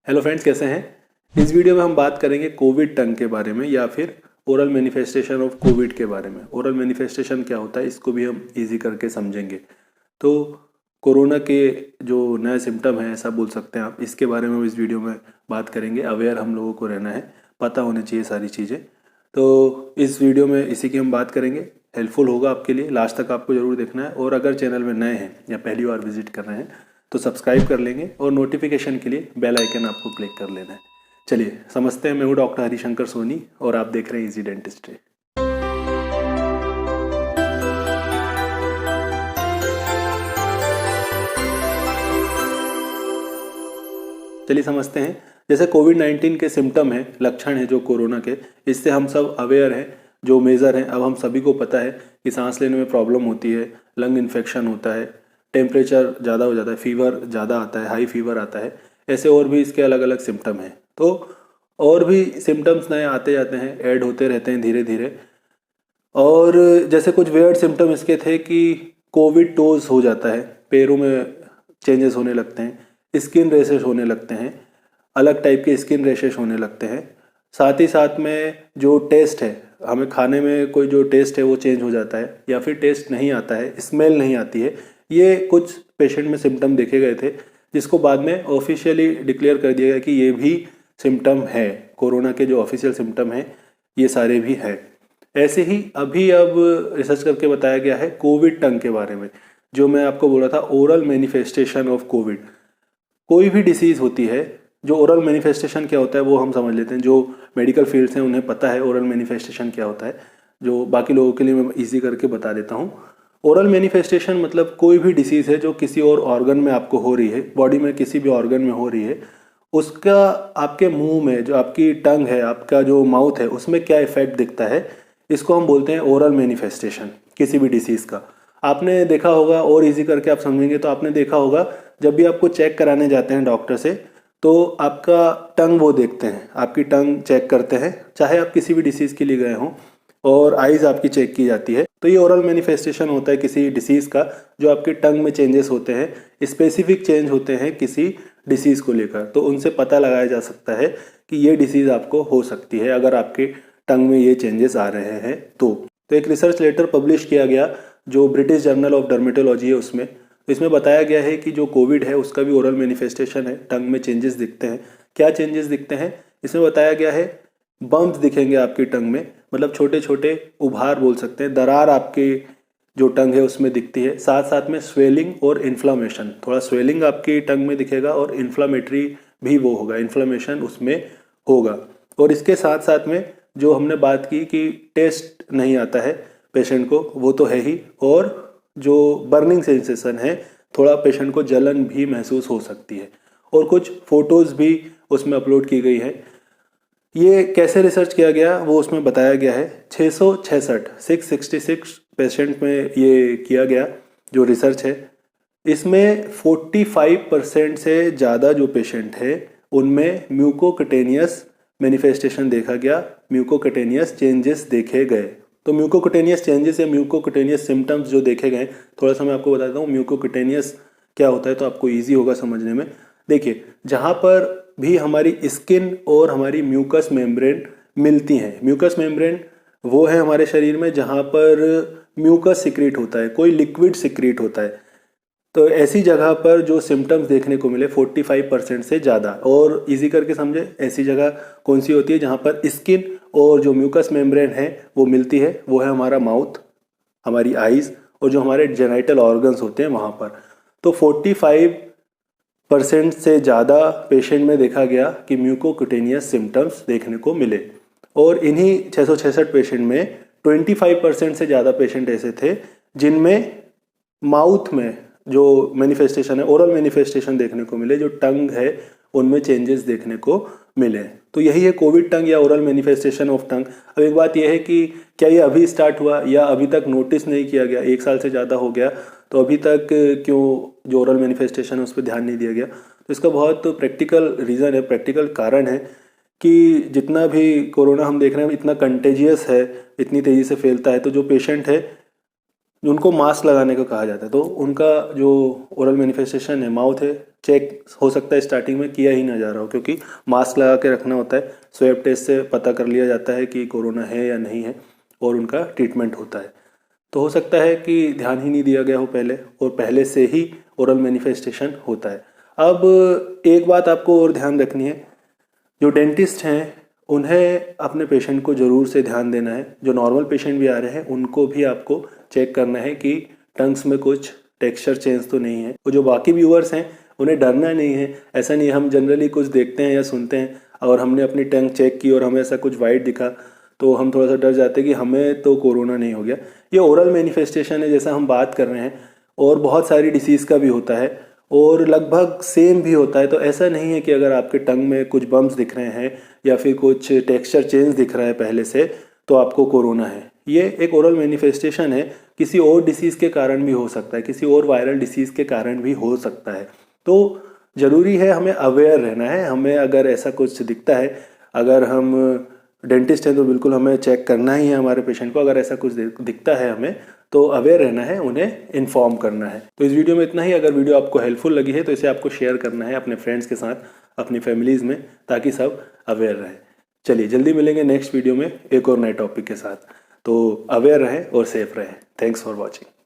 Hello friends, कैसे हैं। इस वीडियो में हम बात करेंगे कोविड टंग के बारे में या फिर ओरल मैनिफेस्टेशन ऑफ कोविड के बारे में। ओरल मैनिफेस्टेशन क्या होता है इसको भी हम इजी करके समझेंगे। तो कोरोना के जो नए सिम्टम हैं ऐसा बोल सकते हैं आप, इसके बारे में इस वीडियो में बात करेंगे। अवेयर हम लोगों को रहना है, पता होनी चाहिए सारी चीज़ें। तो इस वीडियो में इसी की हम बात करेंगे। हेल्पफुल होगा आपके लिए, लास्ट तक आपको ज़रूर देखना है। और अगर चैनल में नए हैं या पहली बार विजिट कर रहे हैं तो सब्सक्राइब कर लेंगे और नोटिफिकेशन के लिए बेल आइकन आपको क्लिक कर लेना है। चलिए समझते हैं। मैं हूँ डॉक्टर हरिशंकर सोनी और आप देख रहे हैं इजी डेंटिस्ट्री। चलिए समझते हैं। जैसे कोविड-19 के सिम्टम हैं, लक्षण हैं जो कोरोना के, इससे हम सब अवेयर हैं। जो मेजर हैं, अब हम सभी को पता है कि सांस लेने में प्रॉब्लम होती है, लंग इन्फेक्शन होता है, टेम्परेचर ज़्यादा हो जाता है, फीवर ज़्यादा आता है, हाई फीवर आता है। ऐसे और भी इसके अलग अलग सिम्टम हैं। तो और भी सिम्टम्स नए आते जाते हैं, ऐड होते रहते हैं धीरे धीरे। और जैसे कुछ वियर्ड सिम्टम इसके थे कि कोविड टोज हो जाता है, पैरों में चेंजेस होने लगते हैं, स्किन रैशेस होने लगते हैं, अलग टाइप के स्किन रैशेस होने लगते हैं। साथ ही साथ में जो टेस्ट है, हमें खाने में कोई जो टेस्ट है वो चेंज हो जाता है या फिर टेस्ट नहीं आता है, स्मेल नहीं आती है। ये कुछ पेशेंट में सिम्टम देखे गए थे, जिसको बाद में ऑफिशियली डिक्लेयर कर दिया गया कि ये भी सिम्टम है। कोरोना के जो ऑफिशियल सिम्टम हैं ये सारे भी हैं। ऐसे ही अभी अब रिसर्च करके बताया गया है कोविड टंग के बारे में, जो मैं आपको बोला था ओरल मैनिफेस्टेशन ऑफ कोविड। कोई भी डिसीज़ होती है, जो ओरल मैनिफेस्टेशन क्या होता है वो हम समझ लेते हैं। जो मेडिकल फील्ड्स हैं उन्हें पता है ओरल मैनिफेस्टेशन क्या होता है, जो बाकी लोगों के लिए मैं इजी करके बता देता हूँ। ओरल मैनिफेस्टेशन मतलब कोई भी डिसीज़ है जो किसी और ऑर्गन में आपको हो रही है, बॉडी में किसी भी ऑर्गन में हो रही है, उसका आपके मुंह में, जो आपकी टंग है, आपका जो माउथ है, उसमें क्या इफेक्ट दिखता है, इसको हम बोलते हैं ओरल मैनिफेस्टेशन किसी भी डिसीज़ का। आपने देखा होगा, और इजी करके आप समझेंगे तो आपने देखा होगा, जब भी आपको चेक कराने जाते हैं डॉक्टर से तो आपका टंग वो देखते हैं, आपकी टंग चेक करते हैं, चाहे आप किसी भी डिसीज़ के लिए गए हों, और आइज़ आपकी चेक की जाती है। तो ये ओरल मैनिफेस्टेशन होता है किसी डिसीज़ का, जो आपके टंग में चेंजेस होते हैं, स्पेसिफिक चेंज होते हैं किसी डिसीज़ को लेकर। तो उनसे पता लगाया जा सकता है कि ये डिसीज़ आपको हो सकती है अगर आपके टंग में ये चेंजेस आ रहे हैं। तो एक रिसर्च लेटर पब्लिश किया गया जो ब्रिटिश जर्नल ऑफ डर्मेटोलॉजी है उसमें। तो इसमें बताया गया है कि जो कोविड है उसका भी ओरल मैनिफेस्टेशन है, टंग में चेंजेस दिखते हैं। क्या चेंजेस दिखते हैं इसमें बताया गया है, बम्प्स दिखेंगे आपकी टंग में, मतलब छोटे छोटे उभार बोल सकते हैं, दरार आपके जो टंग है उसमें दिखती है। साथ साथ में स्वेलिंग और इन्फ्लामेशन, थोड़ा स्वेलिंग आपकी टंग में दिखेगा और इन्फ्लामेटरी भी वो होगा, इन्फ्लामेशन उसमें होगा। और इसके साथ साथ में जो हमने बात की कि टेस्ट नहीं आता है पेशेंट को, वो तो है ही, और जो बर्निंग सेंसेशन है, थोड़ा पेशेंट को जलन भी महसूस हो सकती है। और कुछ फोटोज़ भी उसमें अपलोड की गई है। ये कैसे रिसर्च किया गया वो उसमें बताया गया है। 666 पेशेंट में ये किया गया जो रिसर्च है। इसमें 45% से ज़्यादा जो पेशेंट है उनमें म्यूकोकटेनियस मैनिफेस्टेशन देखा गया, म्यूकोकटेनियस चेंजेस देखे गए। तो म्यूकोकटेनियस चेंजेस या म्यूकोकटेनियस सिम्टम्स जो देखे गए, थोड़ा सा मैं आपको बताता हूँ म्यूकोकटेनियस क्या होता है तो आपको ईजी होगा समझने में। देखिए, जहाँ पर भी हमारी स्किन और हमारी म्यूकस मेम्ब्रेन मिलती हैं, म्यूकस मेम्ब्रेन वो है हमारे शरीर में जहाँ पर म्यूकस सिक्रीट होता है, कोई लिक्विड सिक्रीट होता है। तो ऐसी जगह पर जो सिम्टम्स देखने को मिले 45% से ज़्यादा, और इजी करके समझे, ऐसी जगह कौन सी होती है जहाँ पर स्किन और जो म्यूकस मेम्ब्रेन है वो मिलती है, वो है हमारा माउथ, हमारी आईज़ और जो हमारे जेनाइटल ऑर्गन्स होते हैं वहाँ पर। तो 45% से ज़्यादा पेशेंट में देखा गया कि म्यूकोकुटेनियस सिम्टम्स देखने को मिले। और इन्हीं 666 पेशेंट में 25% से ज़्यादा पेशेंट ऐसे थे जिनमें माउथ में जो मैनिफेस्टेशन है, ओरल मैनिफेस्टेशन देखने को मिले, जो टंग है उनमें चेंजेस देखने को मिले। तो यही है कोविड टंग या ओरल मैनिफेस्टेशन ऑफ टंग। अब एक बात यह है कि क्या ये अभी स्टार्ट हुआ या अभी तक नोटिस नहीं किया गया, 1 साल से ज़्यादा हो गया, तो अभी तक क्यों जो ओरल मैनिफेस्टेशन है उस पर ध्यान नहीं दिया गया। तो इसका बहुत प्रैक्टिकल रीज़न है, प्रैक्टिकल कारण है कि जितना भी कोरोना हम देख रहे हैं इतना कंटेजियस है, इतनी तेज़ी से फैलता है, तो जो पेशेंट है उनको मास्क लगाने को कहा जाता है। तो उनका जो ओरल मैनिफेस्टेशन है, माउथ है, चेक हो सकता है स्टार्टिंग में किया ही ना जा रहा हो, क्योंकि मास्क लगा के रखना होता है। स्वैब टेस्ट से पता कर लिया जाता है कि कोरोना है या नहीं है और उनका ट्रीटमेंट होता है। तो हो सकता है कि ध्यान ही नहीं दिया गया हो पहले और पहले से ही ओरल मैनिफेस्टेशन होता है। अब एक बात आपको और ध्यान रखनी है, जो डेंटिस्ट हैं उन्हें अपने पेशेंट को ज़रूर से ध्यान देना है। जो नॉर्मल पेशेंट भी आ रहे हैं उनको भी आपको चेक करना है कि टंग्स में कुछ टेक्सचर चेंज तो नहीं है। और जो बाकी व्यूअर्स हैं उन्हें डरना नहीं है। ऐसा नहीं, हम जनरली कुछ देखते हैं या सुनते हैं और हमने अपनी टंग चेक की और हमें ऐसा कुछ वाइट दिखा तो हम थोड़ा सा डर जाते हैं कि हमें तो कोरोना नहीं हो गया। ये ओरल मैनिफेस्टेशन है जैसा हम बात कर रहे हैं, और बहुत सारी डिसीज़ का भी होता है और लगभग सेम भी होता है। तो ऐसा नहीं है कि अगर आपके टंग में कुछ बम्स दिख रहे हैं या फिर कुछ टेक्सचर चेंज दिख रहा है पहले से तो आपको कोरोना है। ये एक ओरल मैनिफेस्टेशन है, किसी और डिसीज़ के कारण भी हो सकता है, किसी और वायरल डिसीज़ के कारण भी हो सकता है। तो ज़रूरी है हमें अवेयर रहना है। हमें अगर ऐसा कुछ दिखता है, अगर हम डेंटिस्ट हैं तो बिल्कुल हमें चेक करना ही है हमारे पेशेंट को। अगर ऐसा कुछ दिखता है हमें तो अवेयर रहना है, उन्हें इन्फॉर्म करना है। तो इस वीडियो में इतना ही। अगर वीडियो आपको हेल्पफुल लगी है तो इसे आपको शेयर करना है अपने फ्रेंड्स के साथ, अपनी फैमिलीज़ में, ताकि सब अवेयर रहें। चलिए जल्दी मिलेंगे नेक्स्ट वीडियो में एक और नए टॉपिक के साथ। तो अवेयर रहें और सेफ रहें। Thanks for watching.